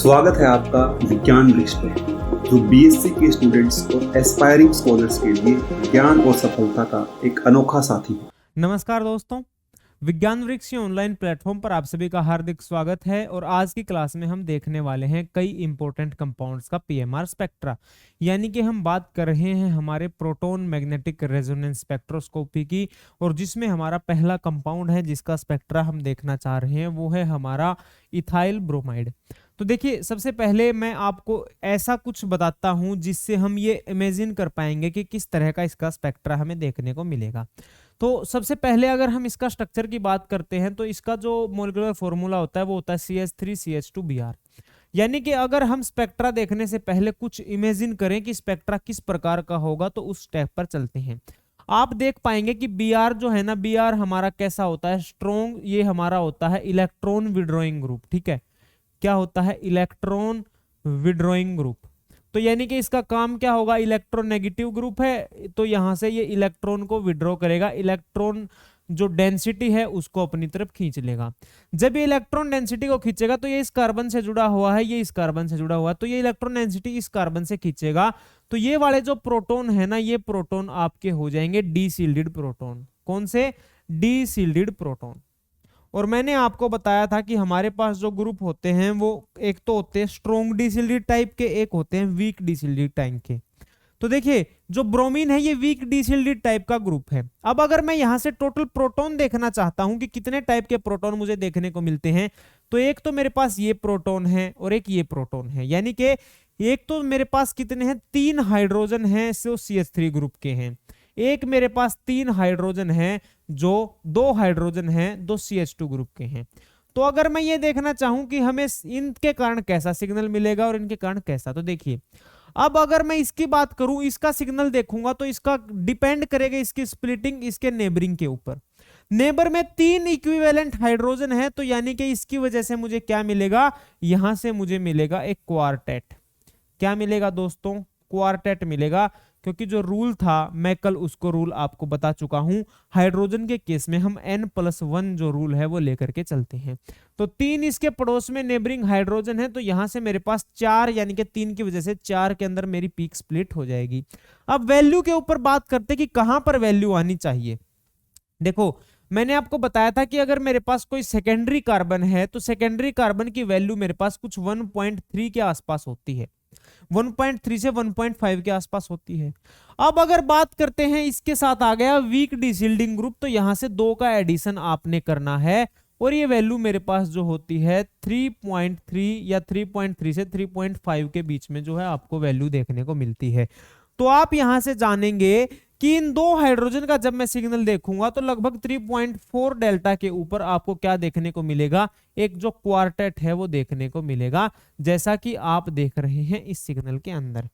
स्वागत है आपका विज्ञान वृक्ष पर, जो बीएससी के स्टूडेंट्स और एस्पायरिंग स्कॉलर्स के लिए ज्ञान और सफलता का एक अनोखा साथी है। नमस्कार दोस्तों, विज्ञान वृक्ष ऑनलाइन प्लेटफॉर्म पर आप सभी का हार्दिक स्वागत है। और आज की क्लास में हम देखने वाले हैं कई इंपॉर्टेंट कंपाउंड्स का पीएमआर स्पेक्ट्रा, यानी कि हम बात कर रहे हैं हमारे प्रोटॉन मैग्नेटिक रेजोनेंस स्पेक्ट्रोस्कोपी की। और जिसमें हमारा पहला कंपाउंड है जिसका स्पेक्ट्रा हम देखना चाह रहे हैं वो है हमारा इथाइल ब्रोमाइड। तो देखिए, सबसे पहले मैं आपको ऐसा कुछ बताता हूं जिससे हम ये इमेजिन कर पाएंगे कि किस तरह का इसका स्पेक्ट्रा हमें देखने को मिलेगा। तो सबसे पहले अगर हम इसका स्ट्रक्चर की बात करते हैं तो इसका जो मोलिकुलर फॉर्मूला होता है वो होता है CH3CH2Br। यानी कि अगर हम स्पेक्ट्रा देखने से पहले कुछ इमेजिन करें कि स्पेक्ट्रा किस प्रकार का होगा तो उस स्टेप पर चलते हैं। आप देख पाएंगे कि Br जो है ना, Br हमारा कैसा होता है, स्ट्रॉन्ग। ये हमारा होता है इलेक्ट्रॉन विड्रॉइंग ग्रुप। ठीक है, क्या होता है, इलेक्ट्रॉन विड्रॉइंग ग्रुप। तो यानी कि इसका काम क्या होगा, इलेक्ट्रोनेगेटिव ग्रुप है तो यहां से ये इलेक्ट्रॉन को विड्रॉ करेगा, इलेक्ट्रॉन जो डेंसिटी है उसको अपनी तरफ खींच लेगा। जब ये इलेक्ट्रॉन डेंसिटी को खींचेगा तो ये इस कार्बन से जुड़ा हुआ है, ये इस कार्बन से जुड़ा हुआ है, तो ये इलेक्ट्रॉन डेंसिटी इस कार्बन से खींचेगा। तो ये वाले जो प्रोटॉन है ना, ये प्रोटॉन आपके हो जाएंगे डीशील्डेड प्रोटॉन। कौन से, डीशील्डेड प्रोटॉन। और मैंने आपको बताया था कि हमारे पास जो ग्रुप होते हैं वो एक तो होते हैं स्ट्रॉन्ग डीशील्डेड टाइप के, एक होते हैं वीक डीशील्डेड टाइप के। तो देखिए, जो ब्रोमीन है ये वीक डीशील्डेड टाइप का ग्रुप है। अब अगर मैं यहां से टोटल प्रोटॉन देखना चाहता हूं कि कितने टाइप के प्रोटॉन मुझे देखने को मिलते हैं, तो एक तो मेरे पास ये प्रोटॉन है और एक ये प्रोटॉन है। यानी कि एक तो मेरे पास कितने हैं, 3 हाइड्रोजन हैं जो CH3 ग्रुप के हैं। एक मेरे पास 3 हाइड्रोजन हैं जो 2 हाइड्रोजन हैं दो CH2 ग्रुप के हैं। तो अगर मैं ये देखना चाहूं कि हमें इनके कारण कैसा सिग्नल मिलेगा और इनके कारण कैसा, तो देखिए अब अगर मैं इसकी बात करूं, इसका सिग्नल देखूंगा तो इसका डिपेंड करेगा इसकी स्प्लिटिंग इसके नेबरिंग के ऊपर। नेबर में 3 इक्विवेलेंट हाइड्रोजन है, तो यानी कि इसकी वजह से मुझे क्या मिलेगा, यहां से मुझे मिलेगा एक क्वार्टेट। क्या मिलेगा दोस्तों, क्वार्टेट मिलेगा। क्योंकि जो रूल था मैं कल उसको रूल आपको बता चुका हूं, हाइड्रोजन के केस में हम N+1 जो रूल है वो लेकर के चलते हैं। तो 3 इसके पड़ोस में नेबरिंग हाइड्रोजन है, तो यहां से मेरे पास 4 यानी कि 3 की वजह से 4 के अंदर मेरी पीक स्प्लिट हो जाएगी। अब वैल्यू के ऊपर बात करते कि कहां पर वैल्यू आनी चाहिए। देखो, मैंने आपको बताया था कि अगर मेरे पास कोई सेकेंडरी कार्बन है तो सेकेंडरी कार्बन की वैल्यू मेरे पास कुछ 1.3 के आसपास होती है, 1.3 से 1.5 के आसपास होती है। अब अगर बात करते हैं, इसके साथ आ गया वीक डीशील्डिंग ग्रुप, तो यहां से 2 का एडिशन आपने करना है और ये वैल्यू मेरे पास जो होती है 3.3 या 3.3 से 3.5 के बीच में जो है आपको वैल्यू देखने को मिलती है। तो आप यहां से जानेंगे कि इन 2 हाइड्रोजन का जब मैं सिग्नल देखूंगा तो लगभग 3.4 डेल्टा के ऊपर आपको क्या देखने को मिलेगा, एक जो क्वार्टेट है वो देखने को मिलेगा, जैसा कि आप देख रहे हैं इस सिग्नल के अंदर।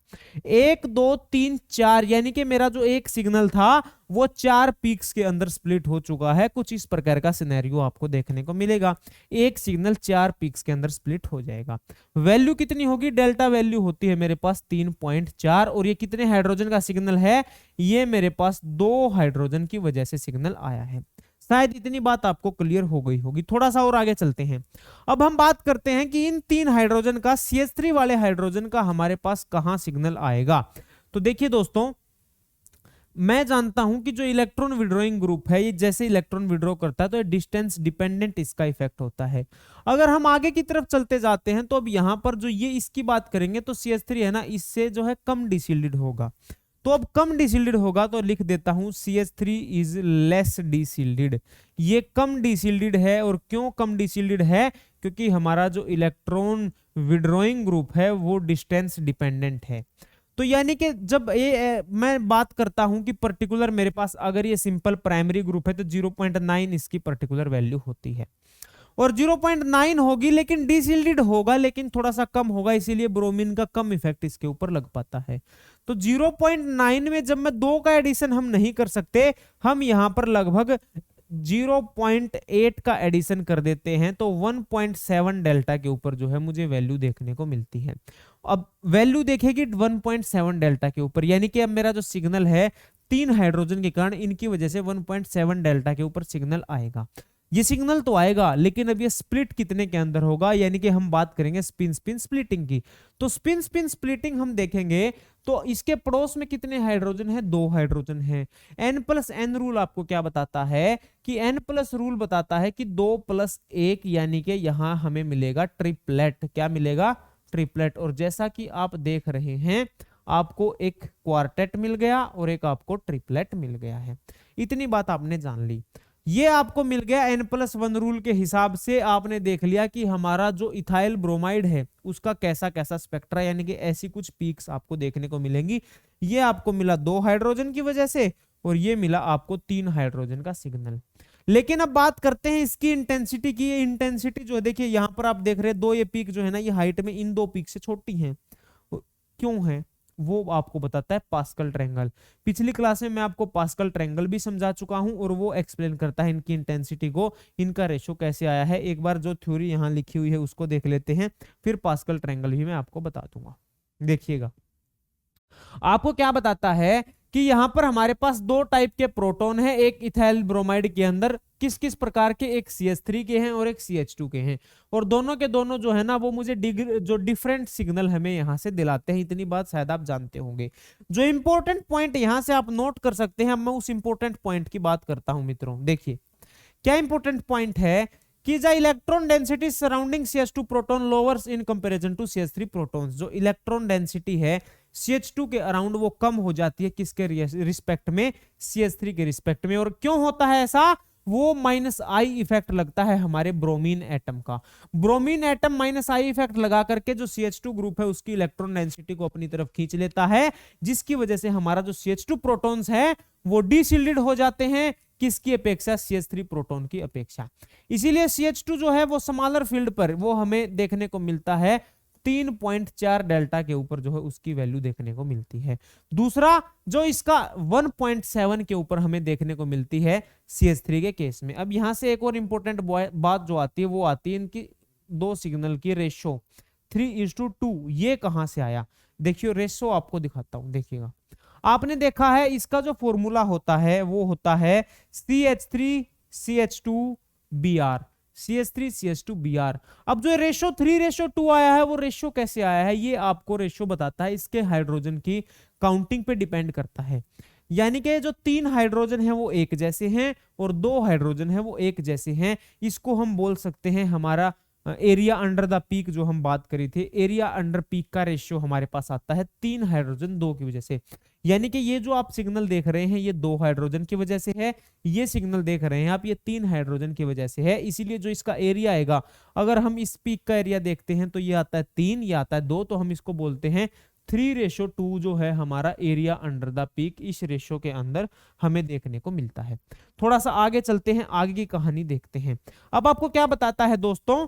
1 2 3 4 यानी कि मेरा जो एक सिग्नल था वो 4 पीक्स के अंदर स्प्लिट हो चुका है। कुछ इस प्रकार का सिनेरियो आपको देखने को मिलेगा, एक सिग्नल 4 पीक्स के अंदर स्प्लिट हो जाएगा। वैल्यू कितनी होगी, डेल्टा वैल्यू होती है मेरे पास 3.4। और ये कितने हाइड्रोजन का सिग्नल है, ये मेरे पास 2 हाइड्रोजन की वजह से सिग्नल आया है। शायद इतनी बात आपको क्लियर हो गई होगी। थोड़ा सा और आगे चलते हैं। अब हम बात करते हैं कि इन 3 हाइड्रोजन का, CH3 वाले हाइड्रोजन का हमारे पास कहां सिग्नल आएगा। तो देखिए दोस्तों, मैं जानता हूं कि जो इलेक्ट्रॉन विड्रॉइंग ग्रुप है ये जैसे इलेक्ट्रॉन विड्रॉ करता है तो ये डिस्टेंस डिपेंडेंट इसका इफेक्ट होता है। अगर हम आगे की तरफ चलते जाते हैं तो अब यहां पर जो ये इसकी बात करेंगे तो CH3 है ना, इससे जो है कम डीशील्डेड होगा। तो अब कम डीशील्डेड होगा तो लिख देता हूं CH3 इज लेस डीशील्डेड। ये कम डीशील्डेड है। और क्यों कम डीशील्डेड है, क्योंकि हमारा जो इलेक्ट्रॉन विड्रॉइंग ग्रुप है वो डिस्टेंस डिपेंडेंट है। तो यानी कि जब ये मैं बात करता हूं कि पर्टिकुलर मेरे पास अगर ये सिंपल प्राइमरी ग्रुप है तो 0.9 इसकी पर्टिकुलर वैल्यू होती है। और 0.9 होगी लेकिन डीशील्डेड होगा, लेकिन थोड़ा सा कम होगा, इसीलिए ब्रोमीन का कम इफेक्ट इसके ऊपर लग पाता है। तो 0.9 में जब मैं 2 का एडिशन हम नहीं कर सकते, हम यहां पर लगभग 0.8 का एडिशन कर देते हैं तो 1.7 डेल्टा के ऊपर जो है मुझे वैल्यू देखने को मिलती है। अब वैल्यू देखेगी 1.7 डेल्टा के ऊपर, यानी कि अब मेरा जो सिग्नल है 3 हाइड्रोजन के कारण इनकी वजह से 1.7 डेल्टा के ऊपर सिग्नल आएगा। ये सिग्नल तो आएगा, लेकिन अब ये स्प्लिट कितने के अंदर होगा, यानी कि हम बात करेंगे स्पिन स्पिन स्प्लिटिंग की। तो स्पिन स्पिन स्प्लिटिंग हम देखेंगे तो इसके पड़ोस में कितने हाइड्रोजन है, 2 हाइड्रोजन है। n+n रूल आपको क्या बताता है कि n+ रूल बताता है कि 2+1, यानी कि यहां हमें मिलेगा ट्रिपलेट। क्या मिलेगा, ट्रिपलेट। और जैसा कि आप देख रहे हैं, आपको एक क्वार्टेट मिल गया और एक आपको ट्रिपलेट मिल गया है। इतनी बात आपने जान ली। ये आपको मिल गया n+1 रूल के हिसाब से। आपने देख लिया कि हमारा जो इथाइल ब्रोमाइड है उसका कैसा कैसा स्पेक्ट्रा, यानी कि ऐसी कुछ पीक्स आपको देखने को मिलेंगी। ये आपको मिला 2 हाइड्रोजन की वजह से, और ये मिला आपको 3 हाइड्रोजन का सिग्नल। लेकिन अब बात करते हैं इसकी इंटेंसिटी की। ये इंटेंसिटी जो है, देखिए यहां पर आप देख रहे हैं 2 ये पीक जो है ना, ये हाइट में इन 2 पीक से छोटी हैं। क्यों है वो आपको बताता है पास्कल ट्रायंगल। पिछली क्लास में मैं आपको पास्कल ट्रायंगल भी समझा चुका हूं, और वो एक्सप्लेन करता है इनकी इंटेंसिटी को, इनका रेशो कैसे आया है। एक बार जो थ्योरी यहां लिखी हुई है उसको देख लेते हैं, फिर पास्कल ट्रायंगल भी मैं आपको बता दूंगा। देखिएगा, आपको क्या बताता है कि यहां पर हमारे पास 2 टाइप के प्रोटॉन है एक इथाइल ब्रोमाइड के अंदर। किस किस प्रकार के, एक CH3 के हैं और एक CH2 के हैं, और दोनों के दोनों जो है ना वो मुझे जो डिफरेंट सिग्नल हमें यहां से दिलाते हैं। इतनी बात शायद आप जानते होंगे। जो इंपॉर्टेंट पॉइंट यहां से आप नोट कर सकते हैं, मैं उस इंपॉर्टेंट पॉइंट की बात करता हूं मित्रों। देखिए क्या इंपॉर्टेंट पॉइंट है कि the electron density surrounding CH2 proton lowers in comparison to CH3 protons. जो इलेक्ट्रॉन डेंसिटी है CH2 के अराउंड वो कम हो जाती है, किसके रिस्पेक्ट में, CH3 के रिस्पेक्ट में। और क्यों होता है ऐसा, वो -I इफेक्ट लगता है हमारे ब्रोमीन एटम का। ब्रोमीन एटम -I इफेक्ट लगा करके जो CH2 ग्रुप है उसकी इलेक्ट्रॉन डेंसिटी को अपनी तरफ खींच लेता है, जिसकी वजह से हमारा जो CH2 प्रोटॉन्स है वो डीशिल्डेड हो जाते हैं। किसकी अपेक्षा, CH3 प्रोटॉन की अपेक्षा। इसीलिए CH2 जो है वो स्मॉलर फील्ड पर वो हमें देखने को मिलता है 3.4 डेल्टा के ऊपर जो है उसकी वैल्यू देखने को मिलती है। दूसरा जो इसका 1.7 के ऊपर हमें देखने को मिलती है CH3 के केस में। अब यहां से एक और इंपॉर्टेंट बात जो आती है वो आती है इनकी 2 सिग्नल की रेशो 3:2। ये कहां से आया, देखियो रेशो आपको दिखाता हूं। देखिएगा, आपने देखा है इसका जो फॉर्मूला होता है वो होता है CH3CH2Br, CH3CH2Br। अब जो रेशो 3:2 आया है वो रेशो कैसे आया है, ये आपको रेशो बताता है इसके हाइड्रोजन की काउंटिंग पे डिपेंड करता है। यानी कि जो 3 हाइड्रोजन है वो एक जैसे हैं और 2 हाइड्रोजन है वो एक जैसे हैं। इसको हम बोल सकते हैं हमारा एरिया अंडर द पीक। जो हम बात करी थी, एरिया अंडर पीक का रेशियो हमारे पास आता है 3 हाइड्रोजन 2 की वजह से। यानी कि ये जो आप सिग्नल देख रहे हैं ये 2 हाइड्रोजन की वजह से है, ये सिग्नल देख रहे हैं आप ये 3 हाइड्रोजन की वजह से है। इसीलिए जो इसका एरिया आएगा, अगर हम इस पीक का एरिया देखते हैं तो ये आता है 3, ये आता है 2, तो हम इसको बोलते हैं 3:2 जो है हमारा एरिया अंडर द पीक। इस रेशो के अंदर हमें देखने को मिलता है। थोड़ा सा आगे चलते हैं, आगे की कहानी देखते हैं। अब आपको क्या बताता है दोस्तों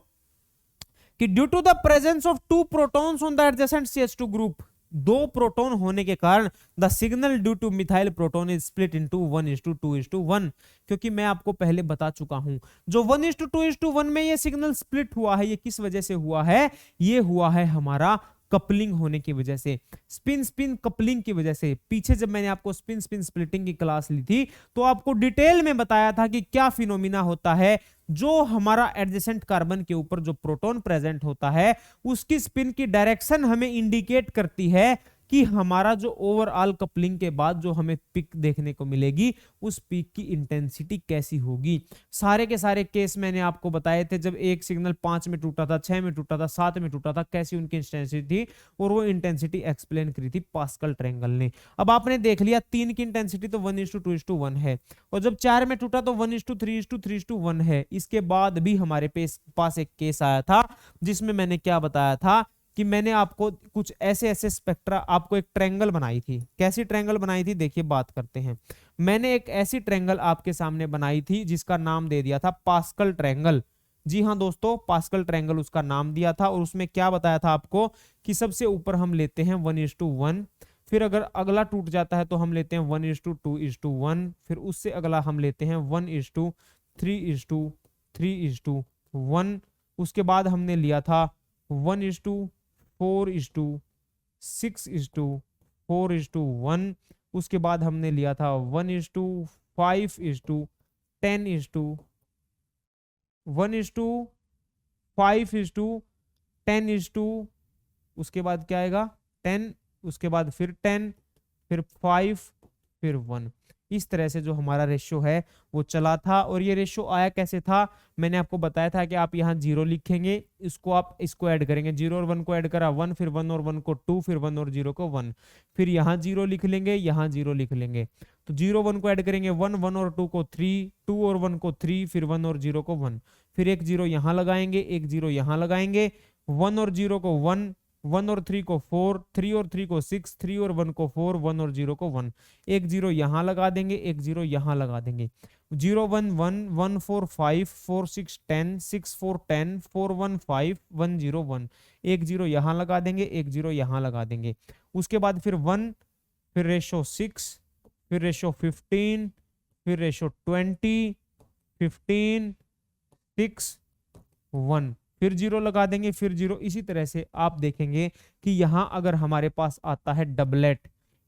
कि due to the presence of 2 protons on the adjacent CH2 group, 2 proton होने के कारण the signal due to methyl proton is split into 1:2:1। क्योंकि मैं आपको पहले बता चुका हूं जो 1:2:1 में ये सिग्नल स्प्लिट हुआ है, ये किस वजह से हुआ है, ये हुआ है हमारा कपलिंग होने की वजह से, स्पिन स्पिन कपलिंग की वजह से। पीछे जब मैंने आपको स्पिन स्पिन स्प्लिटिंग की क्लास ली थी तो आपको डिटेल में बताया था कि क्या फिनोमिना होता है। जो हमारा एडजेसेंट कार्बन के ऊपर जो प्रोटॉन प्रेजेंट होता है उसकी स्पिन की डायरेक्शन हमें इंडिकेट करती है कि हमारा जो ओवरऑल कपलिंग के बाद जो हमें पिक देखने को मिलेगी उस पिक की इंटेंसिटी कैसी होगी। सारे के सारे केस मैंने आपको बताए थे, जब एक सिग्नल 5 में टूटा था, 6 में टूटा था, 7 में टूटा था, कैसी उनकी इंटेंसिटी थी, और वो इंटेंसिटी एक्सप्लेन करी थी पास्कल ट्रायंगल ने। अब आपने देख लिया 3 की इंटेंसिटी तो 1:2:1 है, और जब 4 में टूटा तो 1:3:3:1 है। इसके बाद भी हमारे पास एक केस आया था जिसमें मैंने क्या बताया था कि मैंने आपको कुछ ऐसे ऐसे स्पेक्ट्रा, आपको एक ट्रायंगल बनाई थी। कैसी ट्रायंगल बनाई थी, देखिए बात करते हैं। मैंने एक ऐसी ट्रायंगल आपके सामने बनाई थी जिसका नाम दे दिया था पास्कल ट्रायंगल। जी हाँ दोस्तों, पास्कल ट्रायंगल उसका नाम दिया था, और उसमें क्या बताया था आपको कि सबसे ऊपर हम लेते हैं 1:1, फिर अगर अगला टूट जाता है तो हम लेते हैं 1:2:1, फिर उससे अगला हम लेते हैं 1:3:3:1, उसके बाद हमने लिया था 1:4:6:4:1, उसके बाद हमने लिया था 1:5:10:1, 1:5:10:, उसके बाद क्या आएगा 10, उसके बाद फिर 10, फिर 5, फिर 1। इस तरह से जो हमारा रेशियो है वो चला था। और ये रेशियो आया कैसे था, मैंने आपको बताया था कि आप यहाँ 0 लिखेंगे, इसको ऐड करेंगे, 0 और 1 को ऐड करा 1, फिर 1 और 1 को 2, फिर 1 और 0 को 1, फिर यहाँ 0 लिख लेंगे, यहाँ 0 लिख लेंगे। तो 0 1 को ऐड करेंगे 1, 1 और 2 को 3, 2 और 1 को 3, फिर 1 और 0 को 1, फिर एक 0 यहाँ लगाएंगे, एक 0 यहाँ लगाएंगे, 1 और 0 को 1, 1 और 3 को 4, 3 और 3 को 6, 3 और 1 को 4, 1 और 0 को 1, एक 0 यहाँ लगा देंगे, एक 0 यहाँ लगा देंगे। 0 1 1 1 4 5 4 6 10 6 4 10 4 1 5 1 0 1, एक 0 यहाँ लगा देंगे, एक 0 यहाँ लगा देंगे। उसके बाद फिर 1, फिर रेशो 6, फिर रेशो 15, फिर रेशो 20, 15, 6 1, फिर 0 लगा देंगे, फिर 0। इसी तरह से आप देखेंगे कि यहां अगर हमारे पास आता है डबलेट,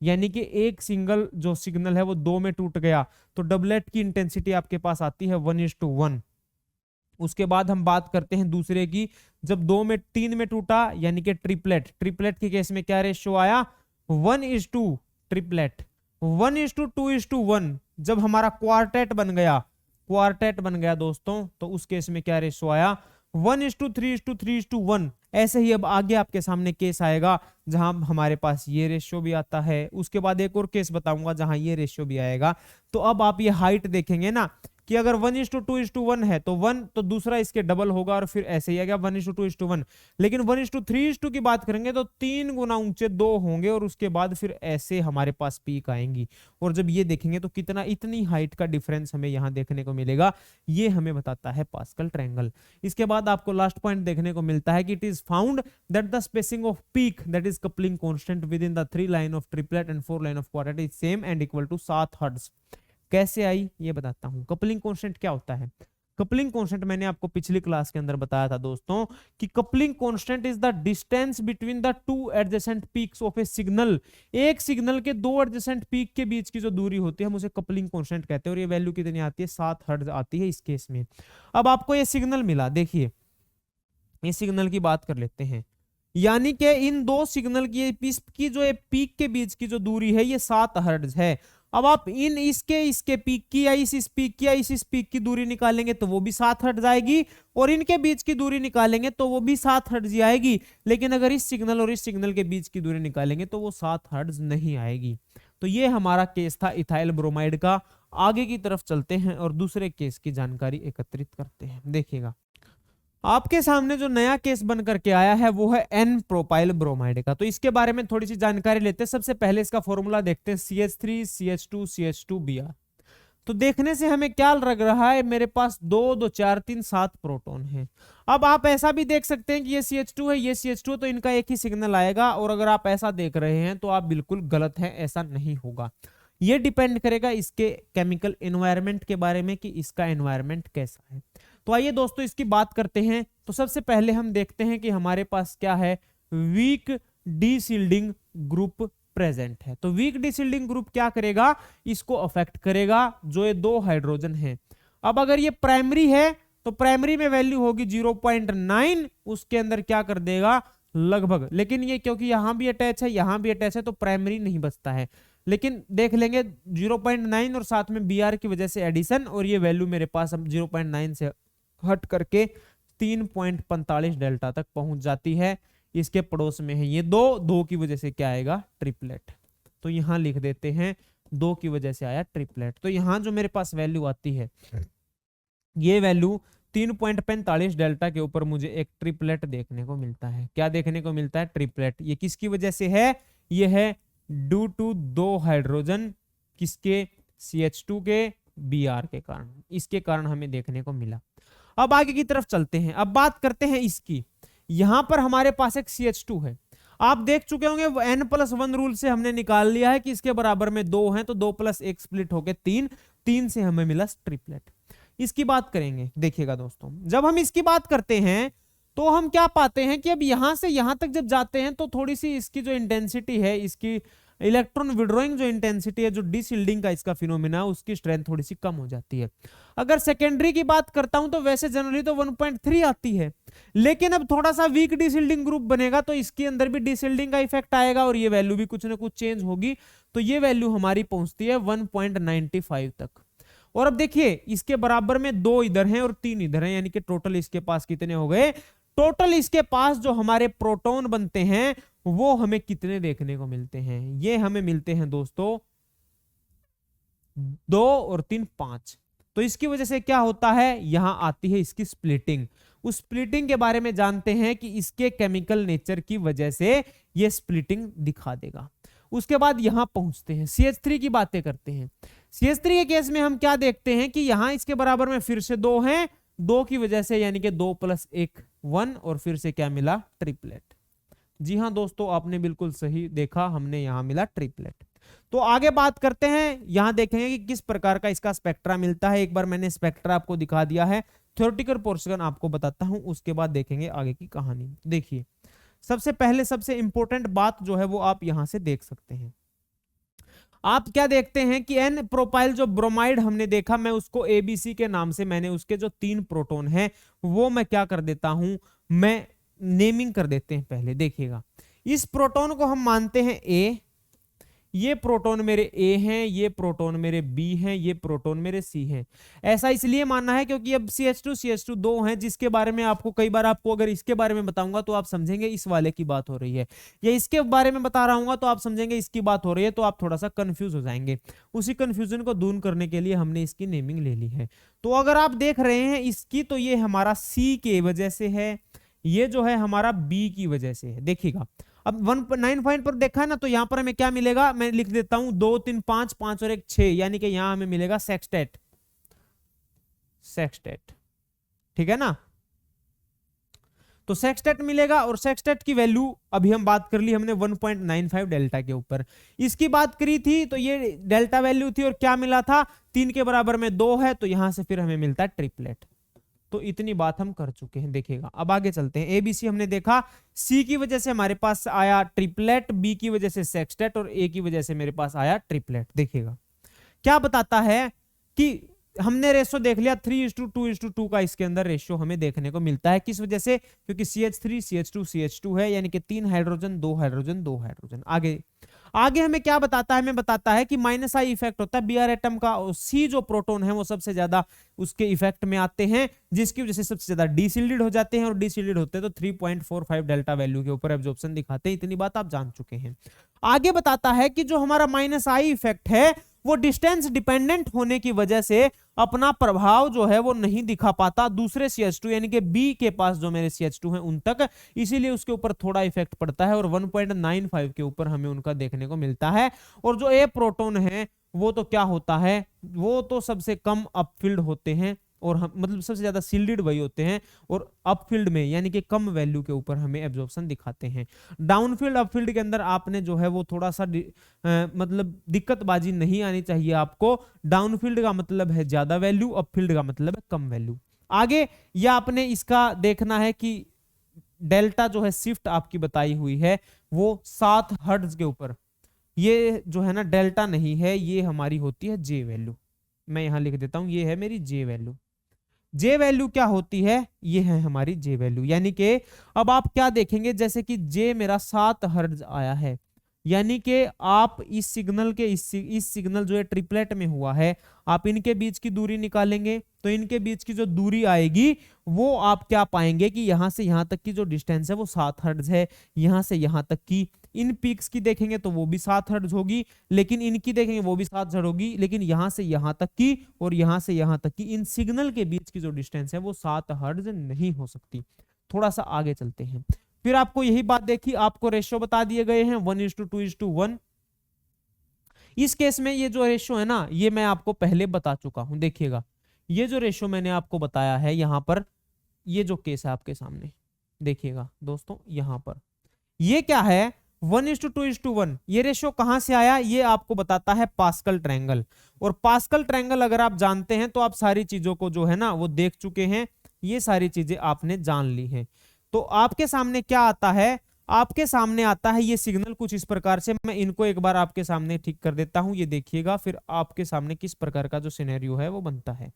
यानी कि एक सिंगल जो सिग्नल है वो 2 में टूट गया, तो डबलेट की इंटेंसिटी आपके पास आती है 1:1। उसके बाद हम बात करते हैं दूसरे की, जब 3 में टूटा यानी कि ट्रिपलेट। ट्रिपलेट के केस में क्या रेशियो आया 1:2, ट्रिपलेट 1:2:1। जब हमारा क्वार्टेट बन गया दोस्तों, तो उस केस में क्या रेशियो आया 1:3:3:1। ऐसे ही अब आगे आपके सामने केस आएगा जहां हमारे पास ये रेशियो भी आता है। उसके बाद एक और केस बताऊंगा जहां ये रेशियो भी आएगा। तो अब आप ये हाइट देखेंगे ना कि अगर 1:2:1 है तो 1, तो दूसरा इसके डबल होगा, और फिर ऐसे ही आ गया 1:2:1। लेकिन 1:3:2 की बात करेंगे तो 3 गुना ऊंचे 2 होंगे, और उसके बाद फिर ऐसे हमारे पास पीक आएंगी। और जब ये देखेंगे तो इतनी हाइट का डिफरेंस हमें यहाँ देखने को मिलेगा। ये हमें बताता है पास्कल ट्रायंगल। इसके बाद आपको लास्ट पॉइंट देखने को मिलता है कि it is found that the spacing of peak that is coupling constant with in the 3 line of triplet and 4 line of quartet is same and equal to 7 hertz. कैसे आई ये बताता हूं। कपलिंग कांस्टेंट क्या होता है? कपलिंग कांस्टेंट मैंने आपको पिछली क्लास के अंदर बताया था दोस्तों कि coupling constant is the distance between the 2 adjacent peaks of A signal. एक सिग्नल के 2 एडजेसेंट पीक के बीच की जो दूरी होती है हम उसे कपलिंग कांस्टेंट कहते हैं। और ये वैल्यू कितनी आती है 7 हर्ट्ज आती है इस केस में। अब आपको ये सिग्नल मिला, देखिए ये सिग्नल की बात कर लेते हैं, यानी कि इन दो सिग्नल की जो पीक के बीच की जो दूरी है ये 7 हर्ट्ज है। अब आप इसके पीक की या इस पीक की या इस पीक की दूरी निकालेंगे तो वो भी 7 हर्ट्ज आएगी, और इनके बीच की दूरी निकालेंगे तो वो भी 7 हर्ट्ज ही आएगी। लेकिन अगर इस सिग्नल और इस सिग्नल के बीच की दूरी निकालेंगे तो वो 7 हर्ट्ज नहीं आएगी। तो ये हमारा केस था इथाइल ब्रोमाइड का। आगे की तरफ चलते हैं और दूसरे केस की जानकारी एकत्रित करते हैं। देखिएगा आपके सामने जो नया केस बन करके आया है वो है एन प्रोपाइल ब्रोमाइड का। तो इसके बारे में थोड़ी सी जानकारी लेते हैं। सबसे पहले इसका फॉर्मूला देखते हैं, CH3 CH2 CH2 Br। तो देखने से हमें क्या लग रहा है, मेरे पास 2 2 4 3 7 प्रोटॉन हैं। अब आप ऐसा भी देख सकते हैं कि ये CH2 है, ये CH2, तो इनका एक ही सिग्नल आएगा। और अगर आप ऐसा देख रहे हैं तो आप बिल्कुल गलत हैं, ऐसा नहीं होगा। ये डिपेंड करेगा इसके केमिकल एनवायरनमेंट के बारे में कि इसका एनवायरनमेंट कैसा है। तो आइए दोस्तों इसकी बात करते हैं। तो सबसे पहले हम देखते हैं कि हमारे पास क्या है, वीक डीसिल्डिंग ग्रुप प्रेजेंट है। तो वीक डीसिल्डिंग ग्रुप क्या करेगा, इसको अफेक्ट करेगा जो ये 2 हाइड्रोजन है। अब अगर ये प्राइमरी है तो प्राइमरी में वैल्यू होगी 0.9, उसके अंदर क्या कर देगा लगभग। लेकिन ये क्योंकि यहां भी अटैच है यहां भी अटैच है तो प्राइमरी नहीं बचता है। लेकिन देख लेंगे 0.9 और साथ में Br की वजह से एडिशन, और ये वैल्यू मेरे पास अब 0.9 से हट करके 3.45 डेल्टा तक पहुंच जाती है। इसके पड़ोस में है ये 2 की वजह से क्या आएगा ट्रिपलेट। तो यहां लिख देते हैं 2 की वजह से आया ट्रिपलेट। तो यहां जो मेरे पास वैल्यू आती है ये वैल्यू 3.45 डेल्टा के ऊपर मुझे एक ट्रिपलेट देखने को मिलता है। क्या देखने को मिलता है? ट्रिपलेट। ये किसकी वजह से है? ये है ड्यू टू 2 हाइड्रोजन, किसके? CH2 के, Br के कारण। इसके कारण हमें देखने को मिला। अब आगे की तरफ चलते हैं। अब बात करते हैं इसकी। यहां पर हमारे पास एक CH2 है। आप देख चुके होंगे N+1 रूल से हमने निकाल लिया है कि इसके बराबर में 2 हैं, तो 2 + 1 स्प्लिट होके 3 से हमें मिला ट्रिपलेट। इसकी बात करेंगे। देखिएगा दोस्तों जब हम इसकी बात करते हैं तो हम क्या पाते हैं कि अब यहां से यहां तक जब जाते हैं तो थोड़ी सी इसकी जो इंटेंसिटी है, इसकी इलेक्ट्रॉन विड्रॉइंग जो इंटेंसिटी है, जो डीशिल्डिंग का इसका फिनोमेना, उसकी स्ट्रेंथ थोड़ी सी कम हो जाती है। अगर सेकेंडरी की बात करता हूं तो वैसे जनरली तो 1.3 आती है, लेकिन अब थोड़ा सा वीक डीशिल्डिंग ग्रुप बनेगा तो इसके अंदर भी डीशिल्डिंग का इफेक्ट आएगा और ये वैल्यू भी कुछ ना कुछ चेंज होगी, तो ये वैल्यू हमारी पहुंचती है 1.95 तक। और अब देखिए इसके बराबर में 2 इधर हैं और 3 इधर हैं, यानी कि टोटल इसके पास कितने हो गए? टोटल इसके पास जो हमारे प्रोटॉन बनते हैं वो हमें कितने देखने को मिलते हैं? ये हमें मिलते हैं दोस्तों 2 और 3 5। तो इसकी वजह से क्या होता है, यहां आती है इसकी स्प्लिटिंग। उस स्प्लिटिंग के बारे में जानते हैं कि इसके केमिकल नेचर की वजह से ये स्प्लिटिंग दिखा देगा। उसके बाद यहां पहुंचते हैं, CH3 की बातें करते हैं। CH3 के केस में हम क्या देखते हैं कि यहां इसके बराबर में फिर से 2 हैं, 2 की वजह से यानी कि 2 + 1 1, और फिर से क्या मिला? ट्रिपलेट। जी हां दोस्तों, आपने बिल्कुल सही देखा, हमने यहां मिला ट्रिपलेट। तो आगे बात करते हैं, यहां देखेंगे कि किस प्रकार का इसका स्पेक्ट्रा मिलता है। एक बार मैंने स्पेक्ट्रा आपको दिखा दिया है, थ्योरेटिकल पोर्शन आपको बताता हूं, उसके बाद देखेंगे आगे की कहानी। देखिए सबसे पहले सबसे इंपॉर्टेंट बात जो है वो आप यहां से देख सकते हैं। आप क्या देखते हैं कि एन प्रोपाइल जो ब्रोमाइड हमने देखा, मैं उसको ABC के नाम से, मैंने उसके जो 3 प्रोटॉन हैं वो मैं क्या कर देता हूं, मैं नेमिंग कर देते हैं। पहले देखिएगा, इस प्रोटॉन को हम मानते हैं A, ये प्रोटॉन मेरे A हैं, ये प्रोटॉन मेरे B हैं, ये प्रोटॉन मेरे C हैं। ऐसा इसलिए मानना है क्योंकि अब CH2 2 हैं, जिसके बारे में आपको कई बार, आपको अगर इसके बारे में बताऊंगा तो आप समझेंगे इस वाले की बात हो रही है, या इसके बारे में बता रहा हूं तो आप समझेंगे इसकी बात हो रही है, तो आप थोड़ा सा कंफ्यूज हो जाएंगे। उसी कंफ्यूजन को दूर करने के लिए हमने इसकी नेमिंग ले ली है। तो अगर आप देख रहे हैं इसकी, तो ये हमारा C के वजह से है, ये जो है हमारा B की वजह से है। देखिएगा अब 1.9 पॉइंट पर देखा है ना, तो यहां पर हमें क्या मिलेगा, मैं लिख देता हूं 2 3 5 5 और 1 6, यानी कि यहां हमें मिलेगा सेक्सटेट। सेक्सटेट, ठीक है ना? तो सेक्सटेट मिलेगा, और सेक्सटेट की वैल्यू अभी हम बात कर ली हमने 1.95 डेल्टा के ऊपर। इसकी बात करी थी तो ये डेल्टा वैल्यू थी, और क्या मिला था? 3 के बराबर में 2 है, तो यहां से फिर हमें मिलता है ट्रिपलेट। तो इतनी बात हम कर चुके हैं। देखिएगा अब आगे चलते हैं। ABC हमने देखा, C की वजह से हमारे पास आया ट्रिपलेट, B की वजह से सेक्सटेट, और A की वजह से मेरे पास आया ट्रिपलेट। देखिएगा क्या बताता है कि हमने रेशो देख लिया 3:2:2 का, इसके अंदर रेशो हमें देखने को मिलता है। किस वजह से? क्योंकि CH3 CH2 CH2 है, यानी कि 3 हाइड्रोजन 2 हाइड्रोजन 2 हाइड्रोजन। आगे हमें क्या बताता है? हमें बताता है कि -I इफेक्ट होता है Br एटम का, और C जो प्रोटॉन है वो सबसे ज्यादा उसके इफेक्ट में आते हैं, जिसकी वजह से सबसे ज्यादा डीसिल्डेड हो जाते हैं, और डीसिल्डेड होते हैं तो 3.45 डेल्टा वैल्यू के ऊपर एब्जॉर्प्शन दिखाते हैं। इतनी बात आप जान चुके हैं। आगे बताता है कि जो हमारा -I इफेक्ट है वो डिस्टेंस डिपेंडेंट होने की वजह से अपना प्रभाव जो है वो नहीं दिखा पाता दूसरे CH2 यानी कि B के पास जो मेरे CH2 हैं उन तक, इसीलिए उसके ऊपर थोड़ा इफेक्ट पड़ता है, और 1.95 के ऊपर हमें उनका देखने को मिलता है। और जो A प्रोटॉन है वो तो क्या होता है, वो तो सबसे कम अपफिल्ड होते हैं, और मतलब सबसे ज्यादा सील्डेड वही होते हैं, और अपफील्ड में यानी कि कम वैल्यू के ऊपर हमें एब्जॉर्प्शन दिखाते हैं। डाउनफील्ड अपफील्ड के अंदर आपने जो है वो थोड़ा सा मतलब दिक्कतबाजी नहीं आनी चाहिए आपको। डाउनफील्ड का मतलब है ज्यादा वैल्यू, अपफील्ड का मतलब है कम वैल्यू। आगे या आपने इसका देखना है कि डेल्टा जो है शिफ्ट आपकी बताई हुई है वो 7 हर्ट्ज के ऊपर, ये जो है ना डेल्टा नहीं है, ये हमारी होती है जे वैल्यू। मैं यहां लिख देता हूं, ये है मेरी जे वैल्यू। जे वैल्यू क्या होती है? ये है हमारी जे वैल्यू, यानी कि अब आप क्या देखेंगे, जैसे कि जे मेरा 7 हर्ट्ज आया है, यानी कि आप इस सिग्नल के इस सिग्नल जो है ट्रिपलेट में हुआ है, आप इनके बीच की दूरी निकालेंगे तो इनके बीच की जो दूरी आएगी वो आप क्या पाएंगे कि यहां से यहां तक की जो डिस्टेंस है वो 7 हर्ट्ज है। यहां से यहां तक की इन पीक्स की देखेंगे तो वो भी 7 हर्ट्ज होगी, लेकिन इनकी देखेंगे वो भी 7 हर्ट्ज होगी, लेकिन यहां से यहां तक की और यहां से यहां तक की इन सिग्नल के बीच की जो डिस्टेंस है वो 7 हर्ट्ज नहीं हो सकती। थोड़ा सा आगे चलते हैं। फिर आपको यही बात देखी, आपको रेशियो बता दिए गए हैं 1:2:1। इस केस में ये जो रेशियो है ना, ये मैं आपको पहले बता चुका हूं। देखिएगा ये जो रेशियो मैंने आपको बताया है यहां पर, ये जो केस है आपके सामने, देखिएगा दोस्तों यहां पर ये क्या है 1:2:1। ये रेशियो कहां से आया? ये आपको बताता है पास्कल ट्रायंगल। और पास्कल ट्रायंगल अगर आप जानते हैं तो आप सारी चीजों को जो है ना वो देख चुके हैं, ये सारी चीजें आपने जान ली हैं। तो आपके सामने क्या आता है, आपके सामने आता है ये सिग्नल कुछ इस प्रकार से। मैं इनको एक बार आपके सामने ठीक कर देता हूं, ये देखिएगा फिर आपके सामने किस प्रकार का जो सिनेरियो है वो बनता है।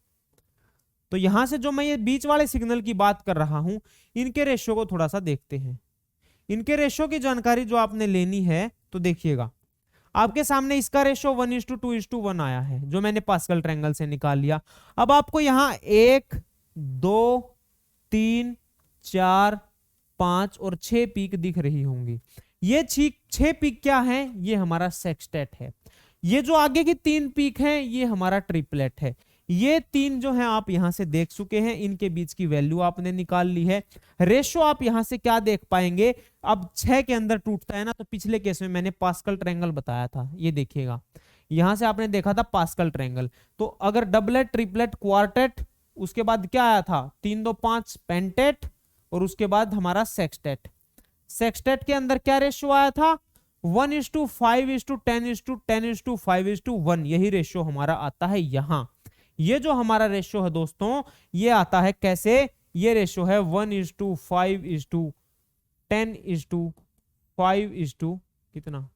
तो यहां से जो मैं ये बीच वाले सिग्नल की बात कर रहा हूं, इनके रेशियो को थोड़ा सा देखते हैं। इनके रेशियो की जानकारी जो आपने लेनी है, तो देखिएगा आपके सामने इसका रेशियो 1:2:1 आया है, जो मैंने पास्कल ट्रायंगल से निकाल लिया। अब आपको यहां 1, 2, 3, 4, 5 और 6 पीक दिख रही होंगी। ये 6 पीक क्या है? ये हमारा सेक्सटेट है। ये जो आगे की 3 पीक हैं, ये हमारा ट्रिपलेट है। ये 3 जो है आप यहां से देख चुके हैं, इनके बीच की वैल्यू आपने निकाल ली है। रेशियो आप यहां से क्या देख पाएंगे? अब 6 के अंदर टूटता है ना, तो पिछले केस में मैंने पास्कल ट्रायंगल बताया था, ये देखिएगा यहां से आपने देखा था पास्कल ट्रायंगल। तो अगर डबलेट, ट्रिपलेट, क्वार्टेट, उसके बाद क्या आया था? 3, 2, 5 पेंटेट, और उसके बाद हमारा सेक्सटेट। सेक्सटेट के अंदर क्या रेशियो आया था? 1:5:10:10:5:1, यही रेशियो हमारा आता है यहां। ये जो हमारा रेशियो है दोस्तों, ये आता है कैसे? ये रेशियो है 1:5:10:5 कितना?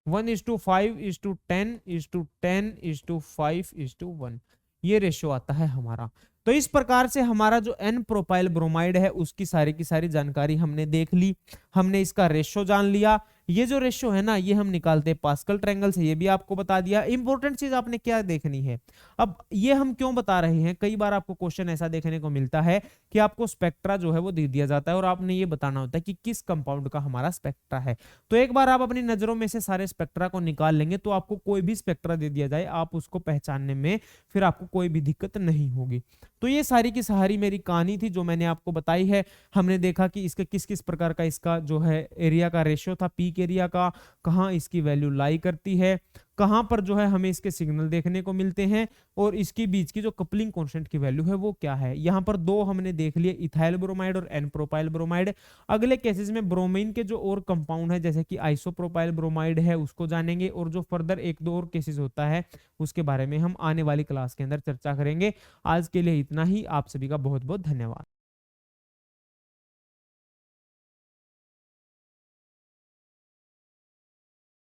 1:5:10:10:5:1, ये रेशियो आता है हमारा। तो इस प्रकार से हमारा जो एन प्रोपाइल ब्रोमाइड है, उसकी सारी की सारी जानकारी हमने देख ली। हमने इसका रेशियो जान लिया। ये जो रेशियो है ना, ये हम निकालते हैं पास्कल ट्रायंगल से, ये भी आपको बता दिया। इंपॉर्टेंट चीज आपने क्या देखनी है, अब ये हम क्यों बता रहे हैं, कई बार आपको क्वेश्चन ऐसा देखने को मिलता है कि आपको स्पेक्ट्रा जो है वो दे दिया जाता है और आपने ये बताना होता है कि किस कंपाउंड का हमारा स्पेक्ट्रा है। तो एक बार आप अपनी नजरों में से सारे स्पेक्ट्रा को निकाल लेंगे, तो आपको कोई भी स्पेक्ट्रा दे दिया जाए, आप उसको पहचानने में फिर आपको कोई भी दिक्कत नहीं होगी। तो ये सारी की सारी मेरी कहानी थी जो मैंने आपको बताई है। हमने देखा कि इसके किस किस प्रकार का इसका जो है एरिया का रेशियो था, पीक एरिया का, कहाँ इसकी वैल्यू लाई करती है, कहां पर जो है हमें इसके सिग्नल देखने को मिलते हैं, और इसके बीच की जो कपलिंग कांस्टेंट की वैल्यू है वो क्या है। यहां पर 2 हमने देख लिए, इथाइल ब्रोमाइड और एन प्रोपाइल ब्रोमाइड। अगले केसेस में ब्रोमीन के जो और कंपाउंड है, जैसे कि आइसोप्रोपाइल ब्रोमाइड है, उसको जानेंगे, और जो फर्दर 1-2 और केसेस होता है उसके बारे में हम आने वाली क्लास के अंदर चर्चा करेंगे। आज के लिए इतना ही। आप सभी का बहुत बहुत धन्यवाद।